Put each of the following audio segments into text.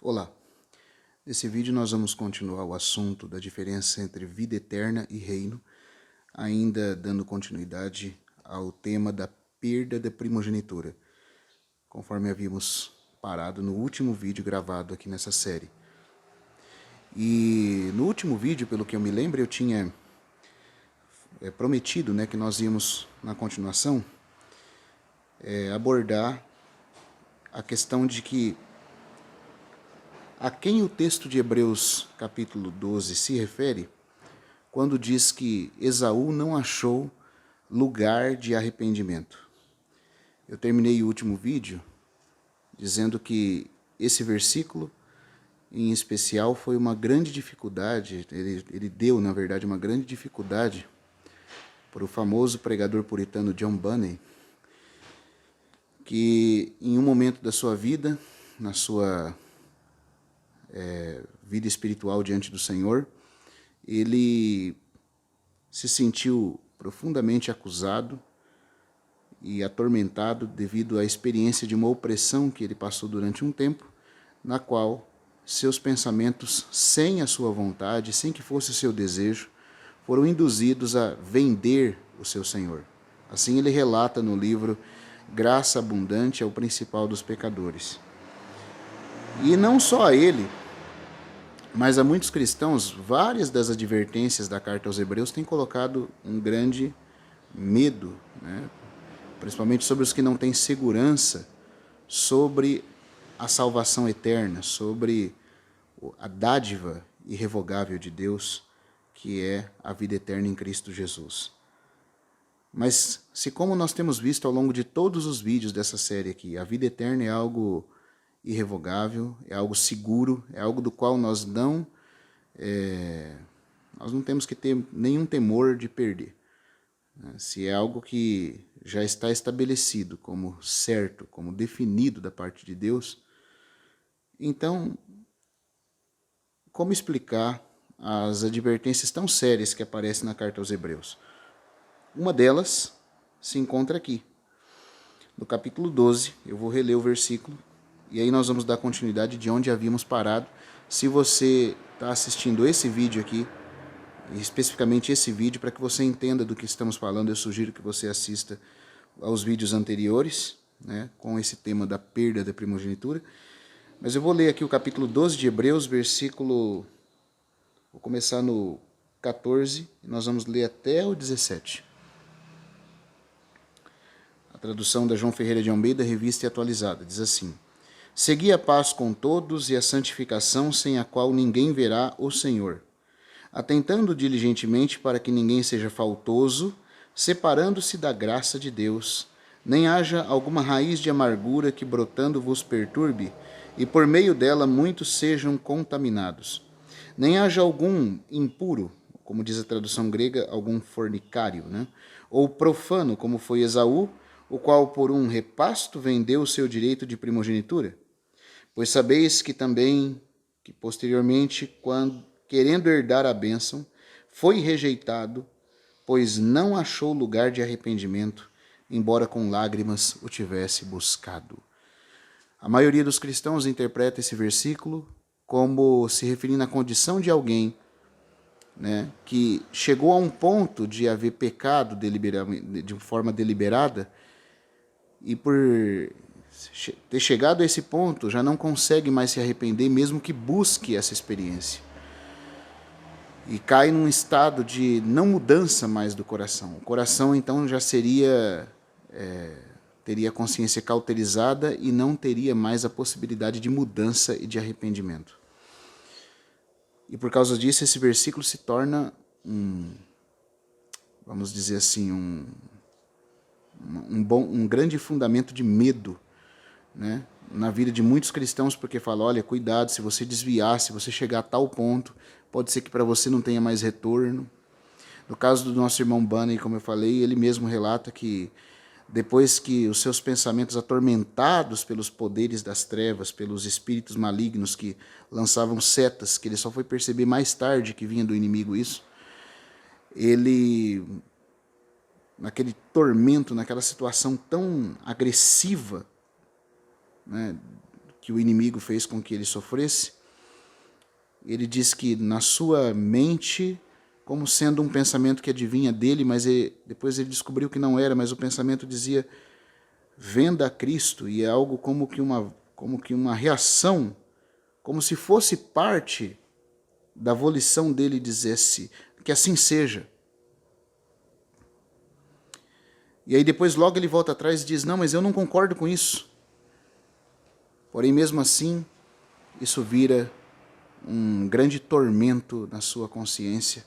Olá, nesse vídeo nós vamos continuar o assunto da diferença entre vida eterna e reino, ainda dando continuidade ao tema da perda da primogenitura, conforme havíamos parado no último vídeo gravado aqui nessa série. E no último vídeo, pelo que eu me lembro, eu tinha prometido que nós íamos, na continuação, abordar a questão de que a quem o texto de Hebreus capítulo 12 se refere quando diz que Esaú não achou lugar de arrependimento. Eu terminei o último vídeo dizendo que esse versículo, em especial, foi uma grande dificuldade, ele deu, na verdade, uma grande dificuldade para o famoso pregador puritano John Bunyan, que em um momento da sua vida, na sua vida espiritual diante do Senhor, ele se sentiu profundamente acusado e atormentado devido à experiência de uma opressão que ele passou durante um tempo, na qual seus pensamentos, sem a sua vontade, sem que fosse o seu desejo, foram induzidos a vender o seu Senhor. Assim ele relata no livro Graça Abundante ao Principal dos Pecadores. E não só a ele, mas a muitos cristãos, várias das advertências da carta aos Hebreus têm colocado um grande medo, principalmente sobre os que não têm segurança sobre a salvação eterna, sobre a dádiva irrevogável de Deus, que é a vida eterna em Cristo Jesus. Mas se, como nós temos visto ao longo de todos os vídeos dessa série aqui, a vida eterna é algo irrevogável, é algo seguro, é algo do qual nós não temos que ter nenhum temor de perder. Se é algo que já está estabelecido como certo, como definido da parte de Deus, então, como explicar as advertências tão sérias que aparecem na carta aos Hebreus? Uma delas se encontra aqui, no capítulo 12, eu vou reler o versículo, e aí nós vamos dar continuidade de onde havíamos parado. Se você está assistindo esse vídeo aqui, especificamente esse vídeo, para que você entenda do que estamos falando, eu sugiro que você assista aos vídeos anteriores, com esse tema da perda da primogenitura. Mas eu vou ler aqui o capítulo 12 de Hebreus, versículo... Vou começar no 14 e nós vamos ler até o 17. A tradução da João Ferreira de Almeida, revista e atualizada, diz assim: Segui a paz com todos e a santificação, sem a qual ninguém verá o Senhor, atentando diligentemente para que ninguém seja faltoso, separando-se da graça de Deus, nem haja alguma raiz de amargura que brotando vos perturbe, e por meio dela muitos sejam contaminados. Nem haja algum impuro, como diz a tradução grega, algum fornicário, ou profano, como foi Esaú, o qual por um repasto vendeu o seu direito de primogenitura. Pois sabeis que também, que posteriormente, quando querendo herdar a bênção, foi rejeitado, pois não achou lugar de arrependimento, embora com lágrimas o tivesse buscado. A maioria dos cristãos interpreta esse versículo como se referindo à condição de alguém que chegou a um ponto de haver pecado de forma deliberada e por ter chegado a esse ponto já não consegue mais se arrepender, mesmo que busque essa experiência. E cai num estado de não mudança mais do coração. O coração então já teria a consciência cauterizada e não teria mais a possibilidade de mudança e de arrependimento. E por causa disso, esse versículo se torna vamos dizer assim, um grande fundamento de medo, na vida de muitos cristãos, porque fala, olha, cuidado, se você desviar, se você chegar a tal ponto, pode ser que para você não tenha mais retorno. No caso do nosso irmão Bunyan, como eu falei, ele mesmo relata que depois que os seus pensamentos atormentados pelos poderes das trevas, pelos espíritos malignos que lançavam setas, que ele só foi perceber mais tarde que vinha do inimigo isso, ele, naquele tormento, naquela situação tão agressiva, que o inimigo fez com que ele sofresse. Ele diz que na sua mente, como sendo um pensamento que adivinha dele, mas depois ele descobriu que não era, mas o pensamento dizia: venda a Cristo, e é algo como que uma reação, como se fosse parte da volição dele dissesse que assim seja. E aí depois logo ele volta atrás e diz: não, mas eu não concordo com isso. Porém, mesmo assim, isso vira um grande tormento na sua consciência,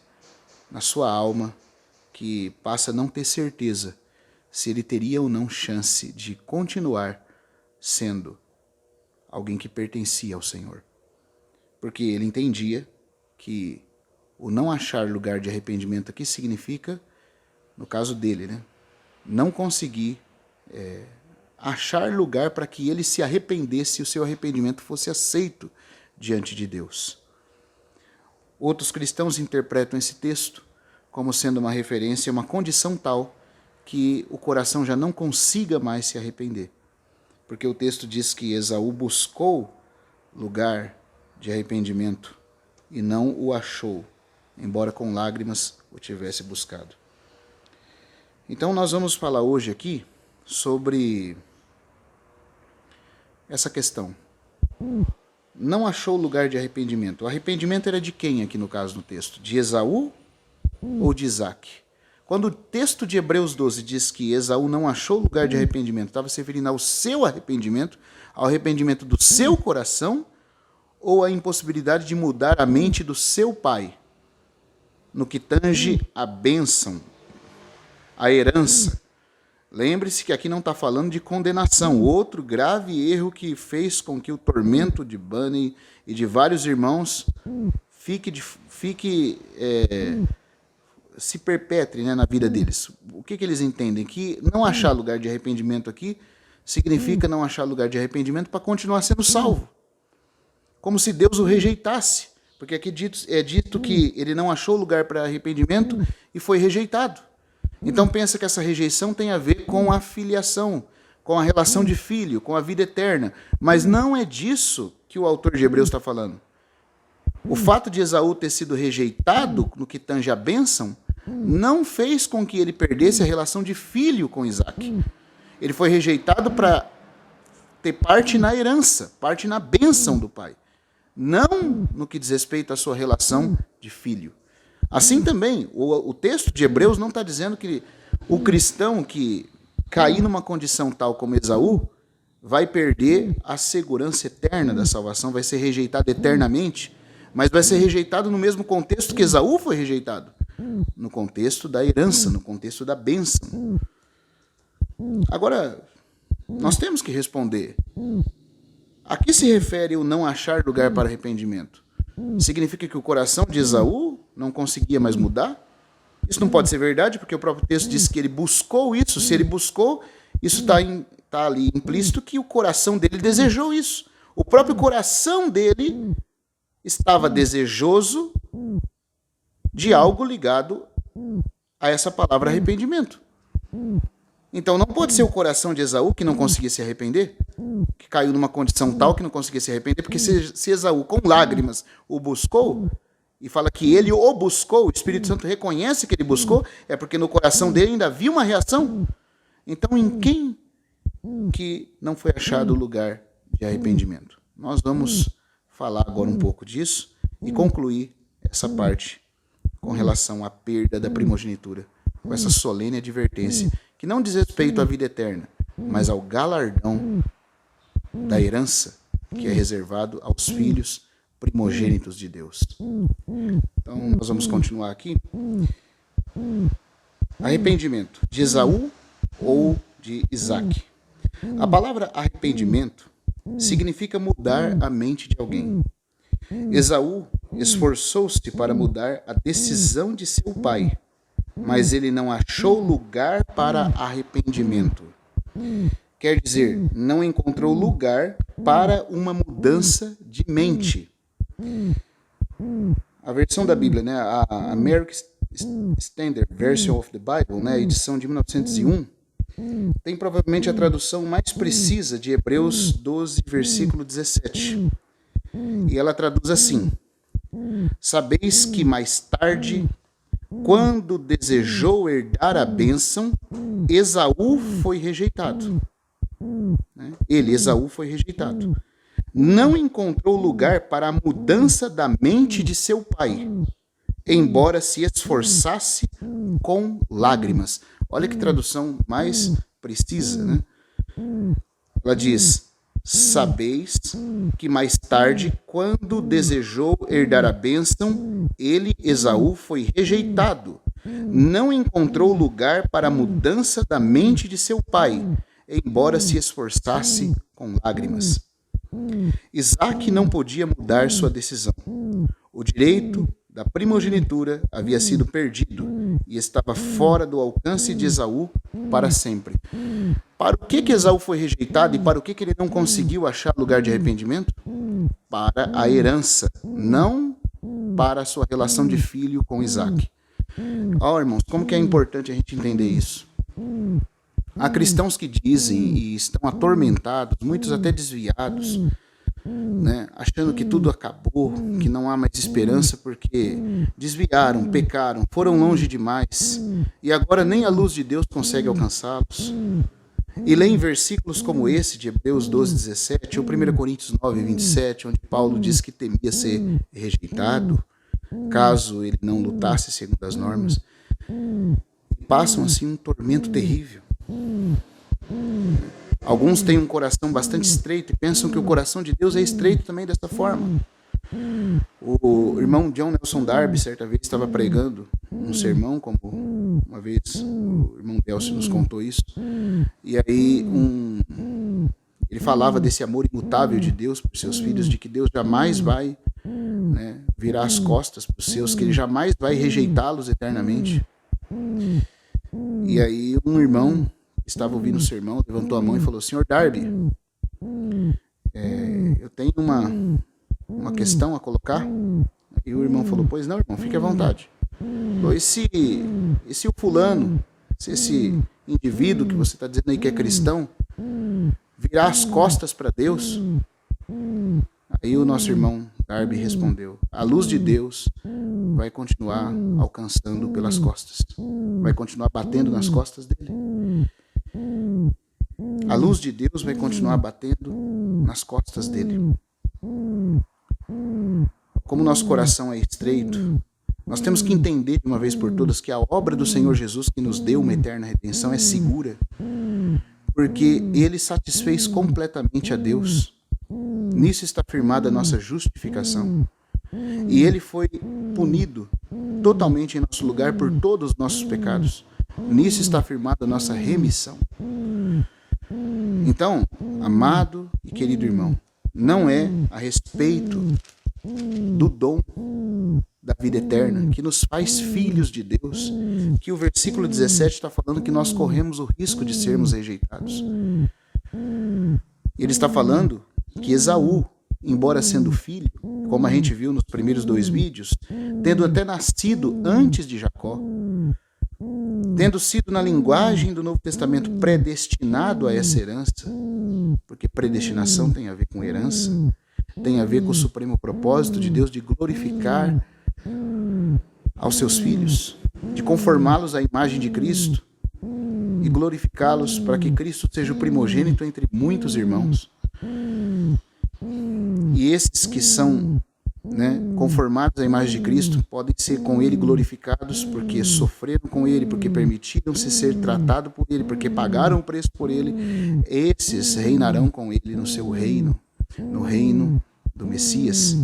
na sua alma, que passa a não ter certeza se ele teria ou não chance de continuar sendo alguém que pertencia ao Senhor. Porque ele entendia que o não achar lugar de arrependimento aqui significa, no caso dele, né, não conseguir achar lugar para que ele se arrependesse e o seu arrependimento fosse aceito diante de Deus. Outros cristãos interpretam esse texto como sendo uma referência a uma condição tal que o coração já não consiga mais se arrepender. Porque o texto diz que Esaú buscou lugar de arrependimento e não o achou, embora com lágrimas o tivesse buscado. Então nós vamos falar hoje aqui sobre essa questão. Não achou lugar de arrependimento. O arrependimento era de quem aqui no caso no texto? De Esaú ou de Isaac? Quando o texto de Hebreus 12 diz que Esaú não achou lugar de arrependimento, estava se referindo ao seu arrependimento, ao arrependimento do seu coração, ou à impossibilidade de mudar a mente do seu pai, no que tange a bênção, a herança. Lembre-se que aqui não está falando de condenação. Outro grave erro que fez com que o tormento de Bunny e de vários irmãos se perpetre, né, na vida deles. O que eles entendem? Que não achar lugar de arrependimento aqui significa não achar lugar de arrependimento para continuar sendo salvo. Como se Deus o rejeitasse. Porque aqui é dito que ele não achou lugar para arrependimento e foi rejeitado. Então pensa que essa rejeição tem a ver com a filiação, com a relação de filho, com a vida eterna. Mas não é disso que o autor de Hebreus está falando. O fato de Esaú ter sido rejeitado no que tange a bênção não fez com que ele perdesse a relação de filho com Isaac. Ele foi rejeitado para ter parte na herança, parte na bênção do pai. Não no que diz respeito à sua relação de filho. Assim também, o texto de Hebreus não está dizendo que o cristão que cair numa condição tal como Esaú vai perder a segurança eterna da salvação, vai ser rejeitado eternamente, mas vai ser rejeitado no mesmo contexto que Esaú foi rejeitado, no contexto da herança, no contexto da bênção. Agora, nós temos que responder: a que se refere o não achar lugar para arrependimento? Significa que o coração de Esaú não conseguia mais mudar? Isso não pode ser verdade, porque o próprio texto diz que ele buscou isso. Se ele buscou, isso está ali implícito que o coração dele desejou isso. O próprio coração dele estava desejoso de algo ligado a essa palavra arrependimento. Então não pode ser o coração de Esaú que não conseguia se arrepender, que caiu numa condição tal que não conseguia se arrepender, porque se Esaú com lágrimas o buscou, e fala que ele o buscou, o Espírito Santo reconhece que ele buscou, é porque no coração dele ainda havia uma reação. Então em quem que não foi achado o lugar de arrependimento? Nós vamos falar agora um pouco disso e concluir essa parte com relação à perda da primogenitura, com essa solene advertência, que não diz respeito à vida eterna, mas ao galardão da herança que é reservado aos filhos primogênitos de Deus. Então, nós vamos continuar aqui. Arrependimento de Esaú ou de Isaac? A palavra arrependimento significa mudar a mente de alguém. Esaú esforçou-se para mudar a decisão de seu pai, mas ele não achou lugar para arrependimento. Quer dizer, não encontrou lugar para uma mudança de mente. A versão da Bíblia, né, a American Standard Version of the Bible, né, edição de 1901, tem provavelmente a tradução mais precisa de Hebreus 12, versículo 17. E ela traduz assim: sabeis que mais tarde, quando desejou herdar a bênção, Esaú foi rejeitado. Ele, Esaú, foi rejeitado. Não encontrou lugar para a mudança da mente de seu pai, embora se esforçasse com lágrimas. Olha que tradução mais precisa, né? Ela diz: sabeis que mais tarde, quando desejou herdar a bênção, ele, Esaú, foi rejeitado. Não encontrou lugar para a mudança da mente de seu pai, embora se esforçasse com lágrimas. Isaque não podia mudar sua decisão. O direito da primogenitura havia sido perdido e estava fora do alcance de Esaú para sempre. Para o que Esaú foi rejeitado e para o que ele não conseguiu achar lugar de arrependimento? Para a herança, não para a sua relação de filho com Isaque. Irmãos, como que é importante a gente entender isso? Há cristãos que dizem e estão atormentados, muitos até desviados, né, achando que tudo acabou, que não há mais esperança porque desviaram, pecaram, foram longe demais e agora nem a luz de Deus consegue alcançá-los. E leem versículos como esse de Hebreus 12, 17 ou 1 Coríntios 9, 27, onde Paulo diz que temia ser rejeitado caso ele não lutasse segundo as normas, e passam assim um tormento terrível. Alguns têm um coração bastante estreito e pensam que o coração de Deus é estreito também dessa forma. O irmão John Nelson Darby, certa vez, estava pregando um sermão, como uma vez o irmão Delcio nos contou isso, e aí ele falava desse amor imutável de Deus por seus filhos, de que Deus jamais vai, né, virar as costas para os seus, que ele jamais vai rejeitá-los eternamente. E aí um irmão que estava ouvindo o sermão levantou a mão e falou: Senhor Darby, eu tenho uma questão a colocar. E o irmão falou: pois não, irmão, fique à vontade. Falou: e se o fulano, se esse indivíduo que você está dizendo aí que é cristão, virar as costas para Deus? Aí o nosso irmão Darby respondeu: a luz de Deus vai continuar alcançando pelas costas, vai continuar batendo nas costas dele. A luz de Deus vai continuar batendo nas costas dele. Como nosso coração é estreito, nós temos que entender de uma vez por todas que a obra do Senhor Jesus, que nos deu uma eterna redenção, é segura, porque Ele satisfez completamente a Deus. Nisso está firmada a nossa justificação. E Ele foi punido totalmente em nosso lugar por todos os nossos pecados. Nisso está firmada a nossa remissão. Então, amado e querido irmão, não é a respeito do dom da vida eterna, que nos faz filhos de Deus, que o versículo 17 está falando que nós corremos o risco de sermos rejeitados. Ele está falando que Esaú, embora sendo filho, como a gente viu nos primeiros 2 vídeos, tendo até nascido antes de Jacó, tendo sido, na linguagem do Novo Testamento, predestinado a essa herança, porque predestinação tem a ver com herança, tem a ver com o supremo propósito de Deus de glorificar aos seus filhos, de conformá-los à imagem de Cristo e glorificá-los para que Cristo seja o primogênito entre muitos irmãos. E esses que são, né, conformados à imagem de Cristo podem ser com Ele glorificados porque sofreram com Ele, porque permitiram-se ser tratados por Ele, porque pagaram o preço por Ele. Esses reinarão com Ele no seu reino, no reino do Messias.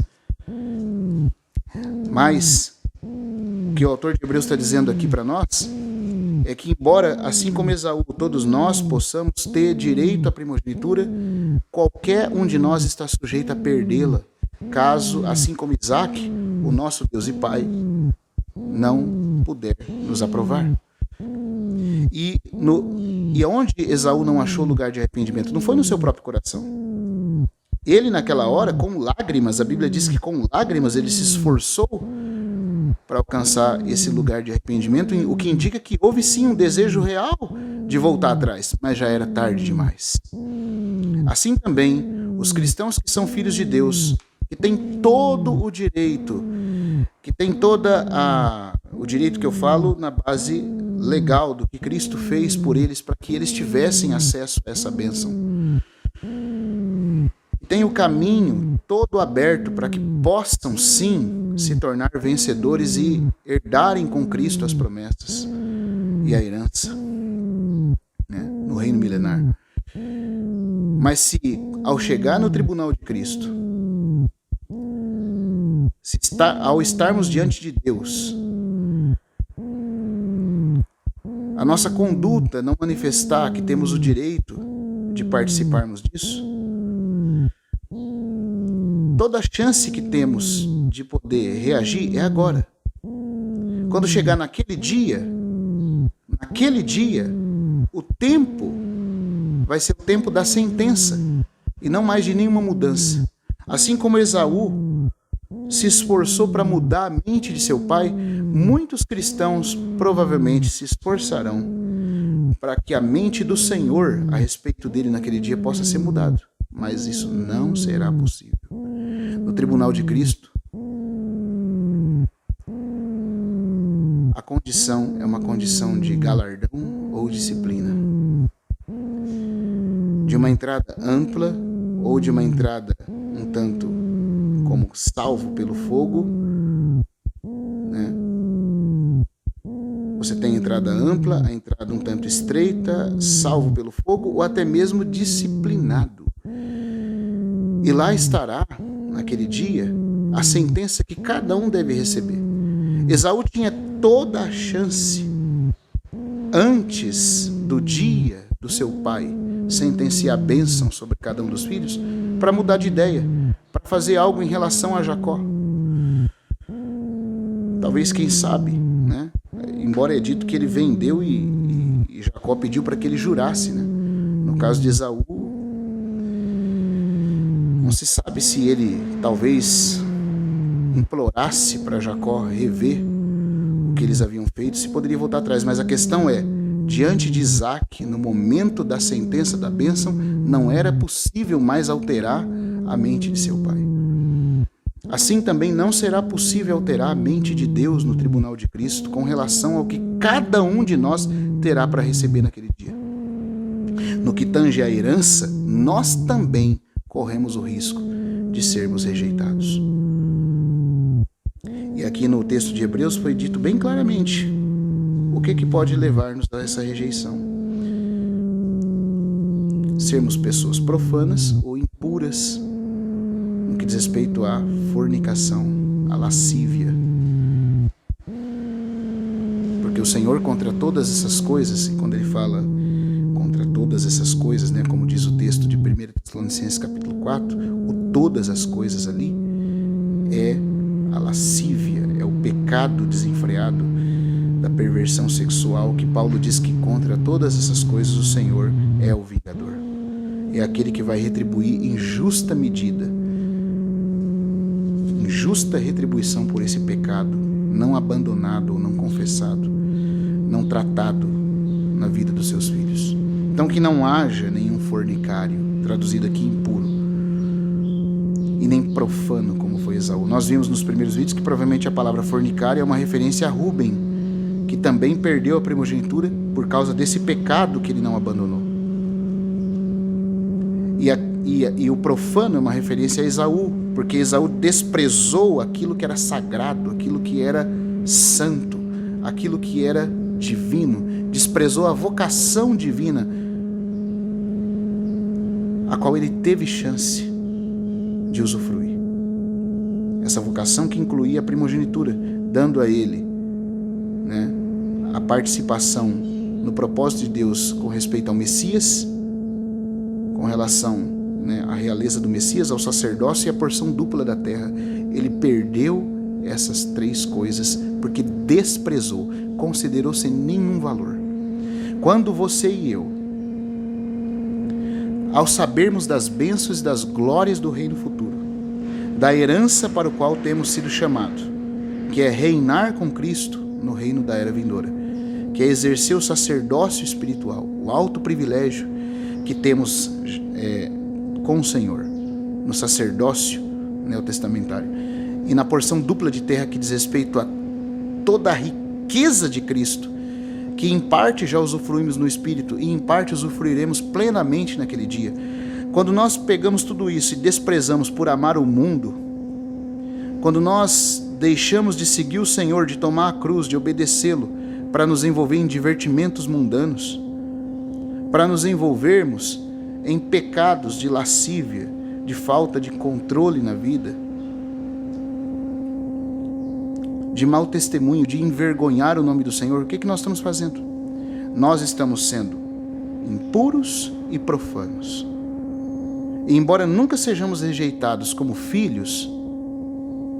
Mas o que o autor de Hebreus está dizendo aqui para nós é que, embora, assim como Esaú, todos nós possamos ter direito à primogenitura, qualquer um de nós está sujeito a perdê-la, caso, assim como Isaque, o nosso Deus e Pai, não puder nos aprovar. E onde Esaú não achou lugar de arrependimento? Não foi no seu próprio coração. Ele, naquela hora, com lágrimas, a Bíblia diz que com lágrimas ele se esforçou para alcançar esse lugar de arrependimento, o que indica que houve sim um desejo real de voltar atrás, mas já era tarde demais. Assim também, os cristãos que são filhos de Deus, que têm todo o direito, que têm o direito que eu falo na base legal do que Cristo fez por eles, para que eles tivessem acesso a essa bênção. Tem o caminho todo aberto para que possam sim se tornar vencedores e herdarem com Cristo as promessas e a herança, né, no reino milenar. Mas se ao chegar no tribunal de Cristo, ao estarmos diante de Deus, a nossa conduta não manifestar que temos o direito de participarmos disso, toda a chance que temos de poder reagir é agora. Quando chegar naquele dia, o tempo vai ser o tempo da sentença e não mais de nenhuma mudança. Assim como Esaú se esforçou para mudar a mente de seu pai, muitos cristãos provavelmente se esforçarão para que a mente do Senhor a respeito dele naquele dia possa ser mudada. Mas isso não será possível. No tribunal de Cristo, a condição é uma condição de galardão ou disciplina. De uma entrada ampla ou de uma entrada um tanto como salvo pelo fogo, né? Você tem a entrada ampla, a entrada um tanto estreita, salvo pelo fogo ou até mesmo disciplinado. E lá estará, naquele dia, a sentença que cada um deve receber. Esaú tinha toda a chance, antes do dia do seu pai sentenciar a bênção sobre cada um dos filhos, para mudar de ideia, para fazer algo em relação a Jacó. Talvez, quem sabe, né? Embora é dito que ele vendeu e Jacó pediu para que ele jurasse, né? No caso de Esaú, não se sabe se ele talvez implorasse para Jacó rever o que eles haviam feito, se poderia voltar atrás. Mas a questão é, diante de Isaac, no momento da sentença da bênção, não era possível mais alterar a mente de seu pai. Assim também não será possível alterar a mente de Deus no tribunal de Cristo com relação ao que cada um de nós terá para receber naquele dia. No que tange à herança, nós também corremos o risco de sermos rejeitados. E aqui no texto de Hebreus foi dito bem claramente o que pode levar-nos a essa rejeição. Sermos pessoas profanas ou impuras no que diz respeito à fornicação, à lascívia. Porque o Senhor, contra todas essas coisas, e quando ele fala contra todas essas coisas, né, como diz o texto de 1 Tessalonicenses capítulo 4, o todas as coisas ali é a lascívia, é o pecado desenfreado da perversão sexual, que Paulo diz que contra todas essas coisas o Senhor é o vingador. É aquele que vai retribuir em justa medida, em justa retribuição por esse pecado, não abandonado ou não confessado, não tratado na vida dos seus filhos. Então que não haja nenhum fornicário, traduzido aqui impuro, e nem profano como foi Esaú. Nós vimos nos primeiros vídeos que provavelmente a palavra fornicário é uma referência a Rúben, que também perdeu a primogenitura por causa desse pecado que ele não abandonou. E o profano é uma referência a Esaú, porque Esaú desprezou aquilo que era sagrado, aquilo que era santo, aquilo que era divino, desprezou a vocação divina, a qual ele teve chance de usufruir. Essa vocação que incluía a primogenitura, dando a ele, né, a participação no propósito de Deus com respeito ao Messias, com relação, né, à realeza do Messias, ao sacerdócio e à porção dupla da terra. Ele perdeu essas três coisas porque desprezou, considerou sem nenhum valor. Quando você e eu, ao sabermos das bênçãos e das glórias do reino futuro, da herança para o qual temos sido chamados, que é reinar com Cristo no reino da era vindoura, que é exercer o sacerdócio espiritual, o alto privilégio que temos com o Senhor, no sacerdócio neotestamentário, e na porção dupla de terra que diz respeito a toda a riqueza de Cristo, que em parte já usufruímos no Espírito e em parte usufruiremos plenamente naquele dia. Quando nós pegamos tudo isso e desprezamos por amar o mundo, quando nós deixamos de seguir o Senhor, de tomar a cruz, de obedecê-lo, para nos envolver em divertimentos mundanos, para nos envolvermos em pecados de lascívia, de falta de controle na vida, de mau testemunho, de envergonhar o nome do Senhor, o que nós estamos fazendo? Nós estamos sendo impuros e profanos. E embora nunca sejamos rejeitados como filhos,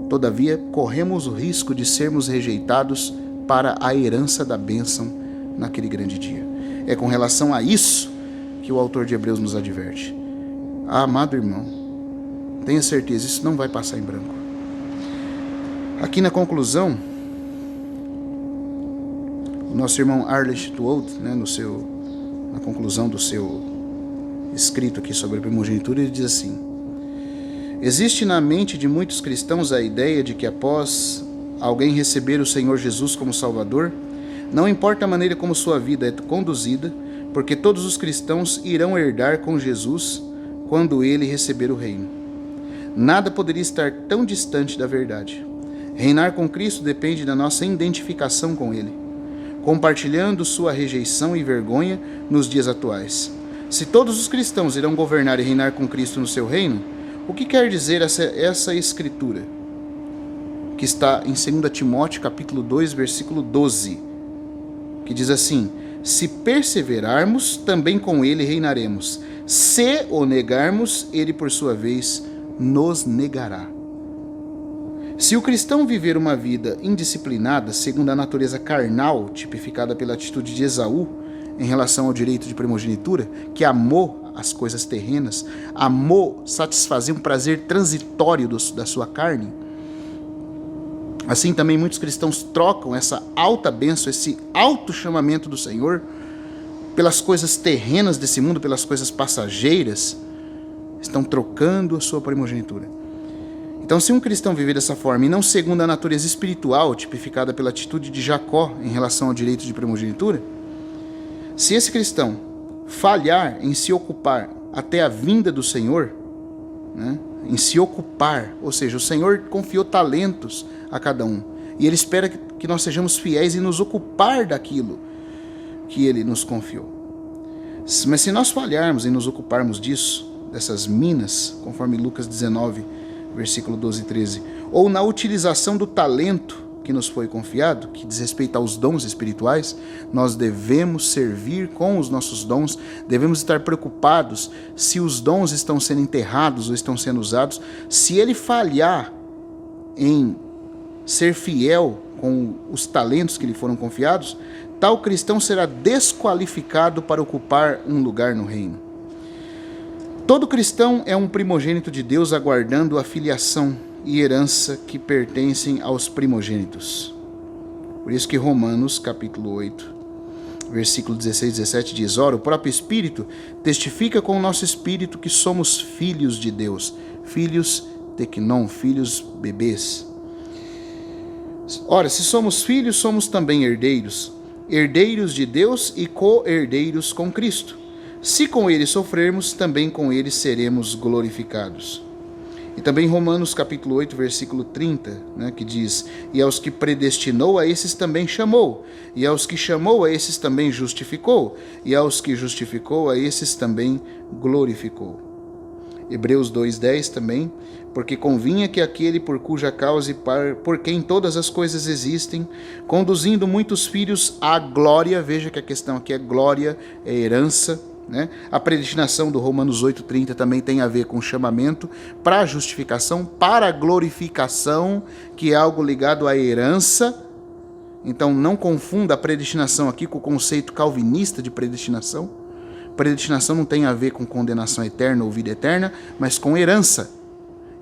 todavia corremos o risco de sermos rejeitados para a herança da bênção naquele grande dia. É com relação a isso que o autor de Hebreus nos adverte. Amado irmão, tenha certeza, isso não vai passar em branco. Aqui na conclusão, o nosso irmão Arleth Tuold, na conclusão do seu escrito aqui sobre a primogenitura, ele diz assim: existe na mente de muitos cristãos a ideia de que após alguém receber o Senhor Jesus como Salvador, não importa a maneira como sua vida é conduzida, porque todos os cristãos irão herdar com Jesus quando ele receber o reino. Nada poderia estar tão distante da verdade. Reinar com Cristo depende da nossa identificação com Ele, compartilhando sua rejeição e vergonha nos dias atuais. Se todos os cristãos irão governar e reinar com Cristo no seu reino, o que quer dizer essa escritura? Que está em 2 Timóteo capítulo 2, versículo 12, que diz assim: se perseverarmos, também com Ele reinaremos. Se o negarmos, Ele por sua vez nos negará. Se o cristão viver uma vida indisciplinada, segundo a natureza carnal, tipificada pela atitude de Esaú em relação ao direito de primogenitura, que amou as coisas terrenas, amou satisfazer um prazer transitório da sua carne, assim também muitos cristãos trocam essa alta bênção, esse alto chamamento do Senhor, pelas coisas terrenas desse mundo, pelas coisas passageiras, estão trocando a sua primogenitura. Então, se um cristão viver dessa forma e não segundo a natureza espiritual, tipificada pela atitude de Jacó em relação ao direito de primogenitura, se esse cristão falhar em se ocupar até a vinda do Senhor, em se ocupar, ou seja, o Senhor confiou talentos a cada um, e Ele espera que nós sejamos fiéis em nos ocupar daquilo que Ele nos confiou. Mas se nós falharmos em nos ocuparmos disso, dessas minas, conforme Lucas 19, versículo 12 e 13, ou na utilização do talento que nos foi confiado, que diz respeito aos dons espirituais, nós devemos servir com os nossos dons, devemos estar preocupados se os dons estão sendo enterrados ou estão sendo usados. Se ele falhar em ser fiel com os talentos que lhe foram confiados, tal cristão será desqualificado para ocupar um lugar no reino. Todo cristão é um primogênito de Deus, aguardando a filiação e herança que pertencem aos primogênitos. Por isso que Romanos, capítulo 8, versículo 16 e 17 diz: ora, o próprio Espírito testifica com o nosso espírito que somos filhos de Deus. Filhos teknon, filhos bebês. Ora, se somos filhos, somos também herdeiros. Herdeiros de Deus e co-herdeiros com Cristo. Se com ele sofrermos, também com ele seremos glorificados. E também Romanos capítulo 8, versículo 30, que diz: e aos que predestinou, a esses também chamou, e aos que chamou, a esses também justificou, e aos que justificou, a esses também glorificou. Hebreus 2:10 também: porque convinha que aquele por cuja causa e por quem todas as coisas existem, conduzindo muitos filhos à glória, veja que a questão aqui é glória, é herança, a predestinação do Romanos 8:30 também tem a ver com chamamento para a justificação, para a glorificação, que é algo ligado à herança. Então não confunda a predestinação aqui com o conceito calvinista de predestinação. Predestinação não tem a ver com condenação eterna ou vida eterna, mas com herança.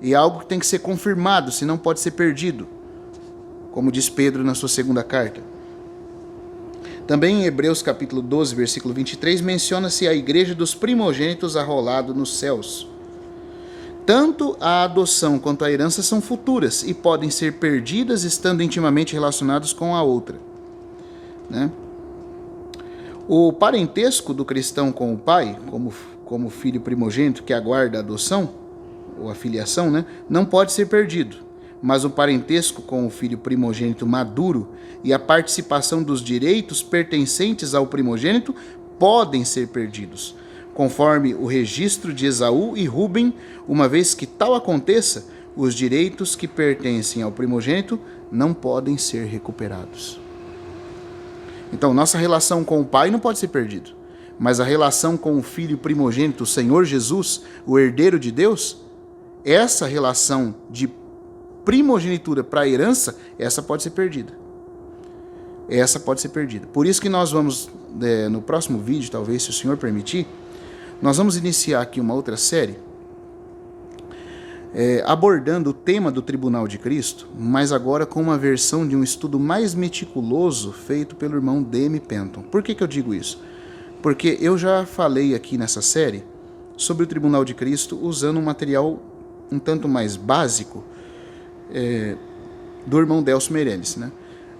E é algo que tem que ser confirmado, senão pode ser perdido, como diz Pedro na sua segunda carta. Também em Hebreus capítulo 12, versículo 23, menciona-se a igreja dos primogênitos arrolado nos céus. Tanto a adoção quanto a herança são futuras e podem ser perdidas estando intimamente relacionados com a outra, né? O parentesco do cristão com o pai, como filho primogênito que aguarda a adoção, ou a filiação, né, não pode ser perdido. Mas o parentesco com o filho primogênito maduro e a participação dos direitos pertencentes ao primogênito podem ser perdidos, conforme o registro de Esaú e Rúben, uma vez que tal aconteça, os direitos que pertencem ao primogênito não podem ser recuperados. Então, nossa relação com o pai não pode ser perdida, mas a relação com o filho primogênito, o Senhor Jesus, o herdeiro de Deus, essa relação de primogenitura para a herança, essa pode ser perdida. Essa pode ser perdida. Por isso que nós vamos, no próximo vídeo, talvez, se o Senhor permitir, nós vamos iniciar aqui uma outra série, abordando o tema do Tribunal de Cristo, mas agora com uma versão de um estudo mais meticuloso feito pelo irmão D.M. Penton. Por que eu digo isso? Porque eu já falei aqui nessa série sobre o Tribunal de Cristo usando um material um tanto mais básico do irmão Delcio Meirelles, né?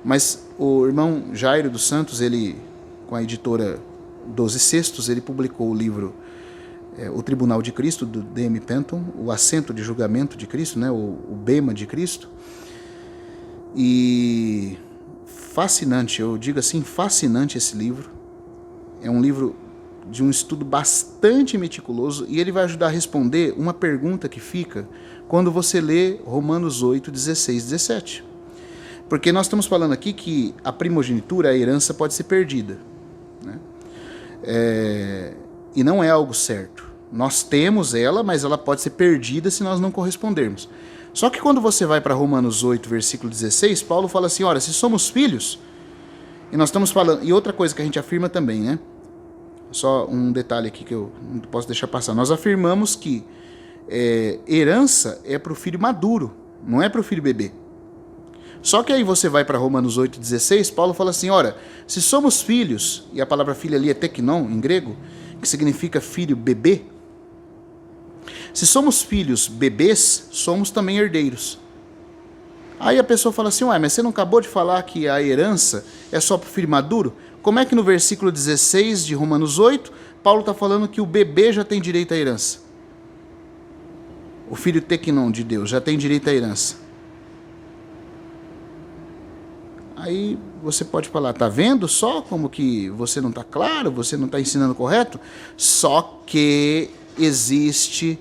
Mas o irmão Jairo dos Santos, ele, com a editora 12 Cestos, ele publicou o livro O Tribunal de Cristo, do D.M. Penton, o assento de julgamento de Cristo, né? o bema de Cristo. E fascinante, eu digo assim, fascinante esse livro. É um livro de um estudo bastante meticuloso e ele vai ajudar a responder uma pergunta que fica quando você lê Romanos 8, 16, 17. Porque nós estamos falando aqui que a primogenitura, a herança, pode ser perdida, né? E não é algo certo. Nós temos ela, mas ela pode ser perdida se nós não correspondermos. Só que quando você vai para Romanos 8, versículo 16, Paulo fala assim, olha, se somos filhos, e nós estamos falando, e outra coisa que a gente afirma também, né? Só um detalhe aqui que eu não posso deixar passar. Nós afirmamos que herança é para o filho maduro, não é para o filho bebê. Só que aí você vai para Romanos 8,16, Paulo fala assim, olha, se somos filhos, e a palavra filho ali é teknon, em grego, que significa filho bebê, se somos filhos bebês, somos também herdeiros. Aí a pessoa fala assim, ué, mas você não acabou de falar que a herança é só para o filho maduro? Como é que no versículo 16 de Romanos 8, Paulo está falando que o bebê já tem direito à herança? O filho teknon de Deus já tem direito à herança. Aí você pode falar, tá vendo só como que você não está claro, você não está ensinando correto? Só que existe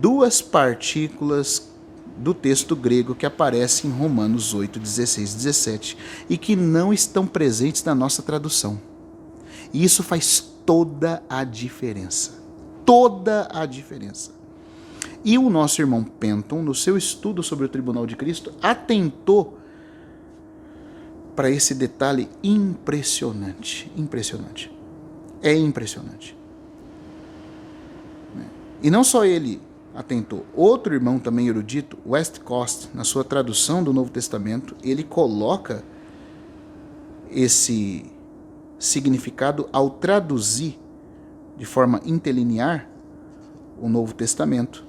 duas partículas do texto grego que aparecem em Romanos 8, 16 e 17 e que não estão presentes na nossa tradução. E isso faz toda a diferença. Toda a diferença. E o nosso irmão Penton, no seu estudo sobre o Tribunal de Cristo, atentou para esse detalhe impressionante. Impressionante. É impressionante. E não só ele atentou. Outro irmão também erudito, Westcott, na sua tradução do Novo Testamento, ele coloca esse significado ao traduzir de forma interlinear o Novo Testamento.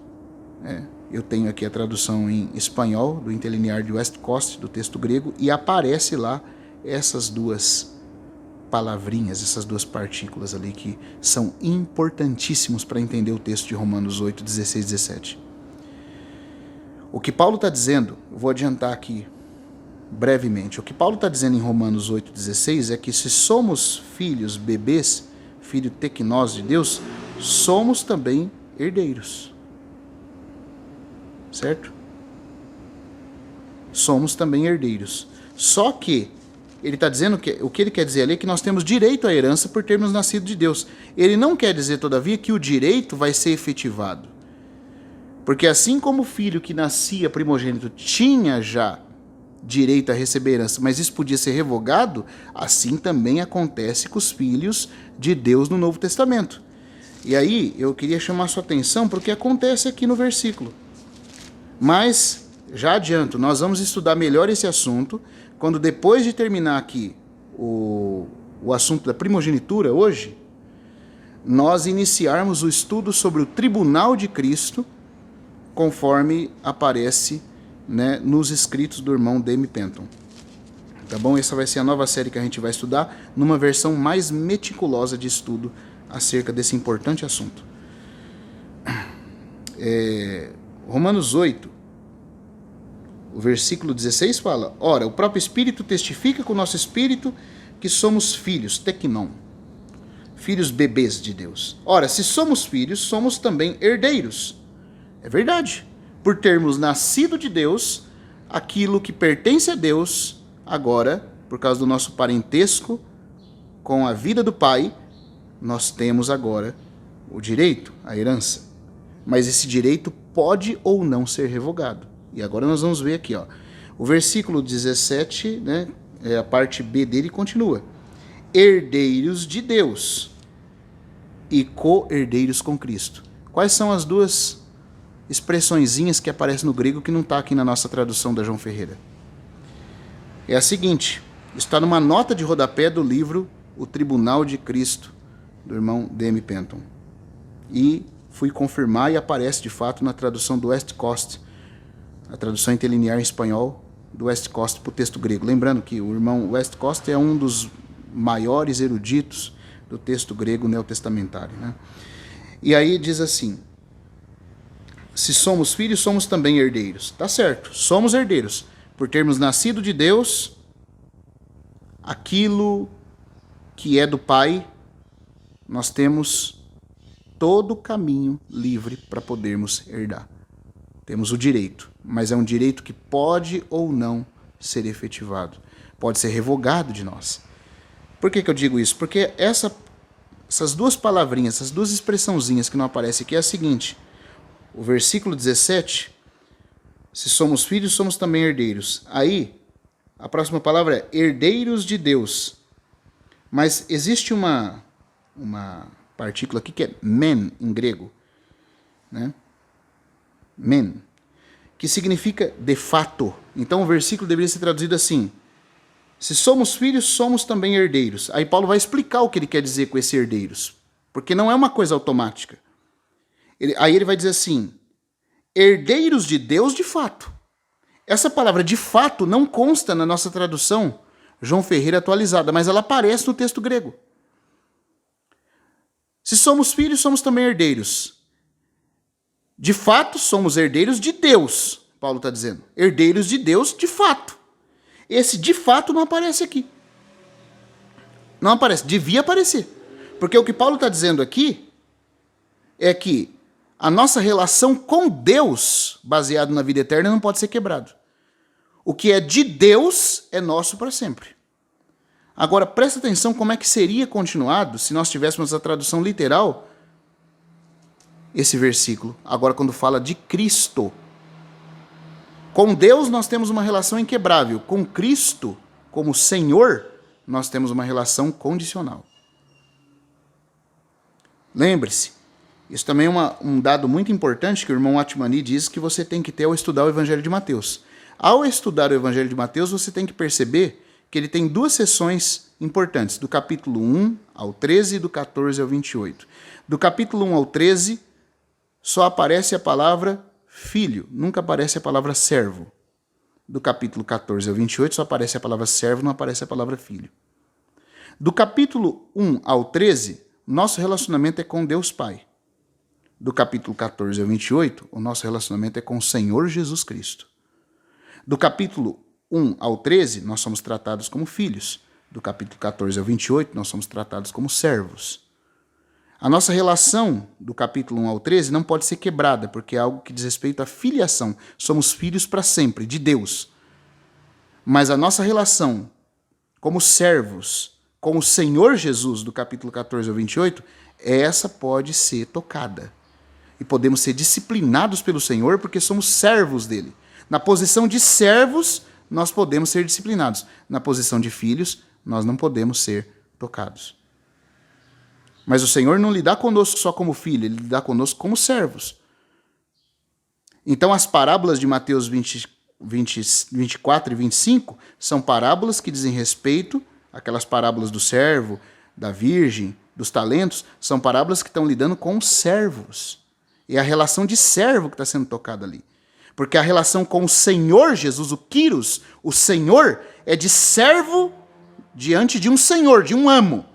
Eu tenho aqui a tradução em espanhol do interlinear de Westcott, do texto grego, e aparece lá essas duas palavrinhas, essas duas partículas ali que são importantíssimos para entender o texto de Romanos 8, 16 e 17. O que Paulo está dizendo, eu vou adiantar aqui brevemente, o que Paulo está dizendo em Romanos 8, 16 é que se somos filhos, bebês, filho teknós de Deus, somos também herdeiros. Certo? Somos também herdeiros. Só que ele está dizendo que o que ele quer dizer ali é que nós temos direito à herança por termos nascido de Deus. Ele não quer dizer, todavia, que o direito vai ser efetivado. Porque assim como o filho que nascia primogênito tinha já direito a receber herança, mas isso podia ser revogado, assim também acontece com os filhos de Deus no Novo Testamento. E aí eu queria chamar a sua atenção para o que acontece aqui no versículo. Mas, já adianto, nós vamos estudar melhor esse assunto quando depois de terminar aqui o assunto da primogenitura hoje, nós iniciarmos o estudo sobre o tribunal de Cristo, conforme aparece, né, nos escritos do irmão D.M. Penton. Tá bom? Essa vai ser a nova série que a gente vai estudar, numa versão mais meticulosa de estudo acerca desse importante assunto. Romanos 8, o versículo 16 fala: ora, o próprio Espírito testifica com o nosso espírito que somos filhos, teknon, filhos bebês de Deus. Ora, se somos filhos, somos também herdeiros. É verdade. Por termos nascido de Deus, aquilo que pertence a Deus, agora, por causa do nosso parentesco com a vida do Pai, nós temos agora o direito, a herança. Mas esse direito pode ou não ser revogado. E agora nós vamos ver aqui, ó. O versículo 17, né, a parte B dele continua. Herdeiros de Deus e co-herdeiros com Cristo. Quais são as duas expressõezinhas que aparecem no grego que não está aqui na nossa tradução da João Ferreira? É a seguinte, está numa nota de rodapé do livro O Tribunal de Cristo, do irmão D.M. Penton. E fui confirmar e aparece de fato na tradução do Westcott, a tradução interlinear em espanhol do Westcott para o texto grego. Lembrando que o irmão Westcott é um dos maiores eruditos do texto grego neotestamentário, né? E aí diz assim: se somos filhos, somos também herdeiros. Tá certo, somos herdeiros. Por termos nascido de Deus, aquilo que é do Pai, nós temos todo o caminho livre para podermos herdar. Temos o direito, mas é um direito que pode ou não ser efetivado. Pode ser revogado de nós. Por que eu digo isso? Porque essas duas palavrinhas, essas duas expressãozinhas que não aparecem aqui é a seguinte. O versículo 17, se somos filhos, somos também herdeiros. Aí, a próxima palavra é herdeiros de Deus. Mas existe uma partícula aqui que é men, em grego, né? Men, que significa de fato. Então o versículo deveria ser traduzido assim: se somos filhos, somos também herdeiros. Aí Paulo vai explicar o que ele quer dizer com esse herdeiros, porque não é uma coisa automática. Aí ele vai dizer assim: herdeiros de Deus de fato. Essa palavra de fato não consta na nossa tradução João Ferreira atualizada, mas ela aparece no texto grego. Se somos filhos, somos também herdeiros. De fato, somos herdeiros de Deus, Paulo está dizendo. Herdeiros de Deus de fato. Esse de fato não aparece aqui. Não aparece, devia aparecer. Porque o que Paulo está dizendo aqui é que a nossa relação com Deus, baseado na vida eterna, não pode ser quebrado. O que é de Deus é nosso para sempre. Agora, presta atenção como é que seria continuado se nós tivéssemos a tradução literal esse versículo. Agora, quando fala de Cristo. Com Deus nós temos uma relação inquebrável. Com Cristo, como Senhor, nós temos uma relação condicional. Lembre-se, isso também é um dado muito importante que o irmão Atmani diz que você tem que ter ao estudar o Evangelho de Mateus. Ao estudar o Evangelho de Mateus, você tem que perceber que ele tem duas seções importantes, do capítulo 1 ao 13 e do 14 ao 28. Do capítulo 1 ao 13, só aparece a palavra filho, nunca aparece a palavra servo. Do capítulo 14 ao 28, só aparece a palavra servo, não aparece a palavra filho. Do capítulo 1 ao 13, nosso relacionamento é com Deus Pai. Do capítulo 14 ao 28, o nosso relacionamento é com o Senhor Jesus Cristo. Do capítulo 1 ao 13, nós somos tratados como filhos. Do capítulo 14 ao 28, nós somos tratados como servos. A nossa relação do capítulo 1 ao 13 não pode ser quebrada, porque é algo que diz respeito à filiação. Somos filhos para sempre, de Deus. Mas a nossa relação como servos, com o Senhor Jesus, do capítulo 14 ao 28, essa pode ser tocada. E podemos ser disciplinados pelo Senhor porque somos servos dele. Na posição de servos, nós podemos ser disciplinados. Na posição de filhos, nós não podemos ser tocados. Mas o Senhor não lida conosco só como filho, ele lida conosco como servos. Então as parábolas de Mateus 24 e 25 são parábolas que dizem respeito Aquelas parábolas do servo, da virgem, dos talentos, são parábolas que estão lidando com os servos. É a relação de servo que está sendo tocada ali. Porque a relação com o Senhor Jesus, o Kyrios, o Senhor, é de servo diante de um senhor, de um amo.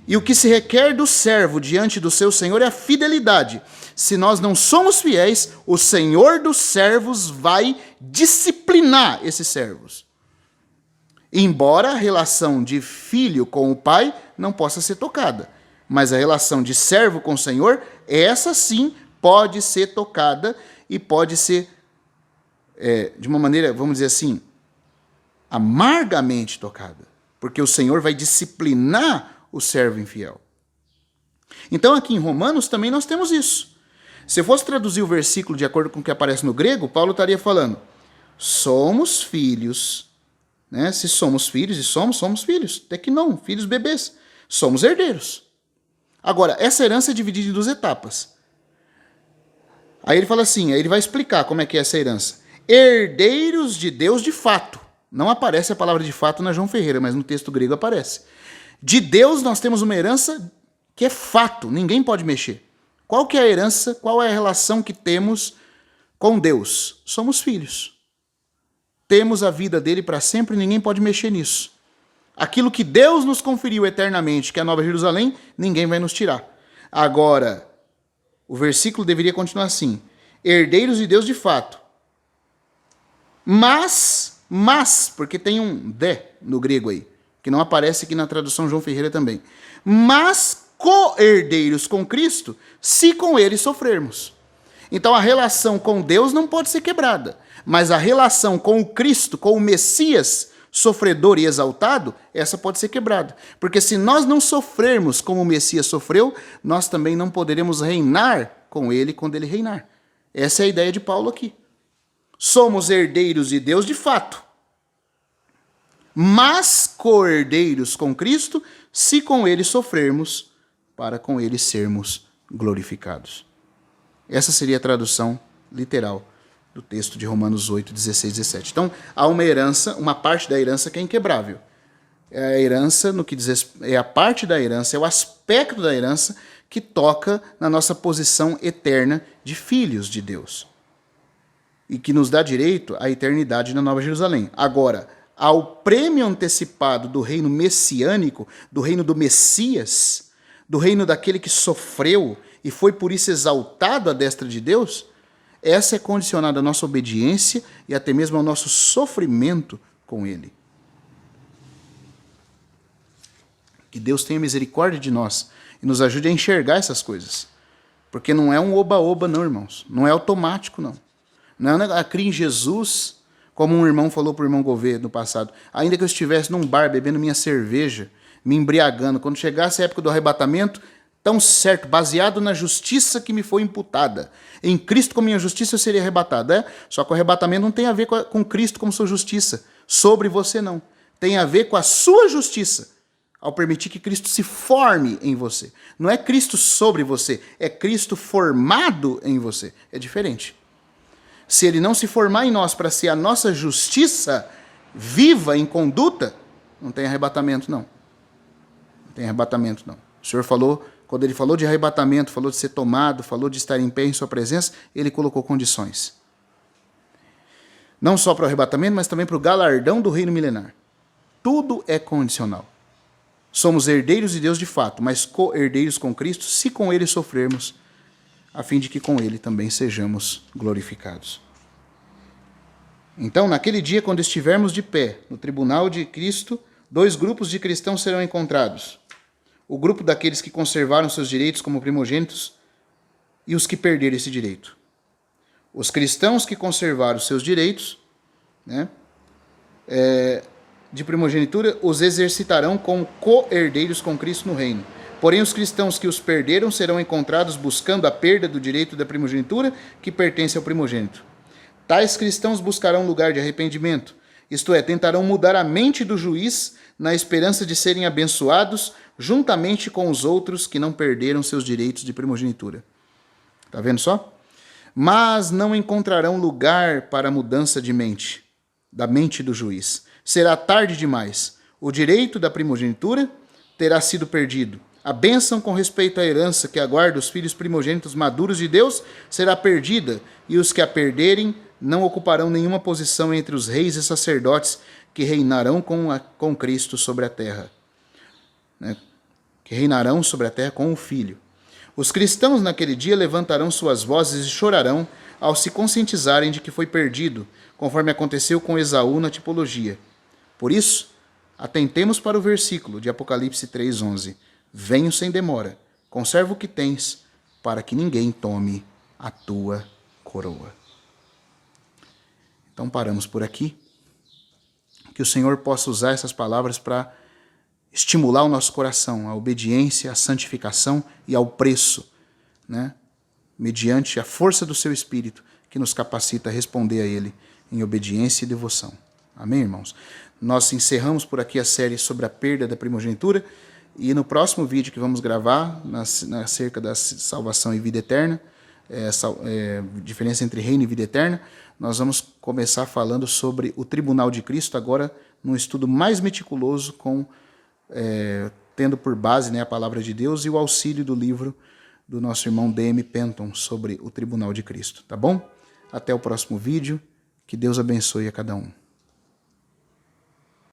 E o que se requer do servo diante do seu senhor é a fidelidade. Se nós não somos fiéis, o Senhor dos servos vai disciplinar esses servos. Embora a relação de filho com o pai não possa ser tocada, mas a relação de servo com o Senhor, essa sim pode ser tocada e pode ser, de uma maneira, vamos dizer assim, amargamente tocada, porque o Senhor vai disciplinar o servo infiel. Então aqui em Romanos também nós temos isso. Se eu fosse traduzir o versículo de acordo com o que aparece no grego, Paulo estaria falando, somos filhos, né? Se somos filhos, e somos filhos, até que não, filhos bebês, somos herdeiros. Agora, essa herança é dividida em duas etapas. Aí ele fala assim, aí ele vai explicar como é que é essa herança. Herdeiros de Deus de fato. Não aparece a palavra de fato na João Ferreira, mas no texto grego aparece. De Deus nós temos uma herança que é fato, ninguém pode mexer. Qual que é a herança, qual é a relação que temos com Deus? Somos filhos. Temos a vida dele para sempre, ninguém pode mexer nisso. Aquilo que Deus nos conferiu eternamente, que é a Nova Jerusalém, ninguém vai nos tirar. Agora, o versículo deveria continuar assim, herdeiros de Deus de fato. Mas, porque tem um de no grego aí, que não aparece aqui na tradução João Ferreira também. Mas co-herdeiros com Cristo, se com ele sofrermos. Então a relação com Deus não pode ser quebrada, mas a relação com o Cristo, com o Messias, sofredor e exaltado, essa pode ser quebrada. Porque se nós não sofrermos como o Messias sofreu, nós também não poderemos reinar com ele quando ele reinar. Essa é a ideia de Paulo aqui. Somos herdeiros de Deus de fato, mas co-herdeiros com Cristo, se com ele sofrermos, para com ele sermos glorificados. Essa seria a tradução literal do texto de Romanos 8, 16, 17. Então, há uma herança, uma parte da herança que é inquebrável. É a herança, no que diz, é a parte da herança, é o aspecto da herança que toca na nossa posição eterna de filhos de Deus. E que nos dá direito à eternidade na Nova Jerusalém. Agora, ao prêmio antecipado do reino messiânico, do reino do Messias, do reino daquele que sofreu e foi por isso exaltado à destra de Deus, essa é condicionada à nossa obediência e até mesmo ao nosso sofrimento com ele. Que Deus tenha misericórdia de nós e nos ajude a enxergar essas coisas. Porque não é um oba-oba não, irmãos. Não é automático, não. Não é a crer em Jesus, como um irmão falou para o irmão Gouveia no passado. Ainda que eu estivesse num bar bebendo minha cerveja, me embriagando, quando chegasse a época do arrebatamento, tão certo, baseado na justiça que me foi imputada. Em Cristo, com minha justiça, eu seria arrebatado. Só que o arrebatamento não tem a ver com Cristo como sua justiça. Sobre você, não. Tem a ver com a sua justiça, ao permitir que Cristo se forme em você. Não é Cristo sobre você, é Cristo formado em você. É diferente. Se ele não se formar em nós para ser a nossa justiça viva em conduta, não tem arrebatamento, não. Não tem arrebatamento, não. O Senhor falou, quando ele falou de arrebatamento, falou de ser tomado, falou de estar em pé em sua presença, ele colocou condições. Não só para o arrebatamento, mas também para o galardão do reino milenar. Tudo é condicional. Somos herdeiros de Deus de fato, mas co-herdeiros com Cristo, se com ele sofrermos, a fim de que com ele também sejamos glorificados. Então, naquele dia, quando estivermos de pé no tribunal de Cristo, 2 grupos de cristãos serão encontrados. O grupo daqueles que conservaram seus direitos como primogênitos e os que perderam esse direito. Os cristãos que conservaram seus direitos, né, de primogenitura, os exercitarão como co-herdeiros com Cristo no reino. Porém, os cristãos que os perderam serão encontrados buscando a perda do direito da primogenitura que pertence ao primogênito. Tais cristãos buscarão lugar de arrependimento, isto é, tentarão mudar a mente do juiz na esperança de serem abençoados juntamente com os outros que não perderam seus direitos de primogenitura. Está vendo só? Mas não encontrarão lugar para a mudança de mente, da mente do juiz. Será tarde demais. O direito da primogenitura terá sido perdido. A bênção com respeito à herança que aguarda os filhos primogênitos maduros de Deus será perdida, e os que a perderem não ocuparão nenhuma posição entre os reis e sacerdotes que reinarão com Cristo sobre a terra. Que reinarão sobre a terra com o Filho. Os cristãos naquele dia levantarão suas vozes e chorarão ao se conscientizarem de que foi perdido, conforme aconteceu com Esaú na tipologia. Por isso, atentemos para o versículo de Apocalipse 3:11. Venho sem demora, conserva o que tens, para que ninguém tome a tua coroa. Então paramos por aqui. Que o Senhor possa usar essas palavras para estimular o nosso coração à obediência, à santificação e ao preço, mediante a força do seu Espírito, que nos capacita a responder a Ele em obediência e devoção. Amém, irmãos? Nós encerramos por aqui a série sobre a perda da primogenitura, e no próximo vídeo que vamos gravar, acerca da salvação e vida eterna, diferença entre reino e vida eterna, nós vamos começar falando sobre o tribunal de Cristo, agora num estudo mais meticuloso, tendo por base a palavra de Deus e o auxílio do livro do nosso irmão D.M. Penton sobre o tribunal de Cristo. Tá bom? Até o próximo vídeo. Que Deus abençoe a cada um.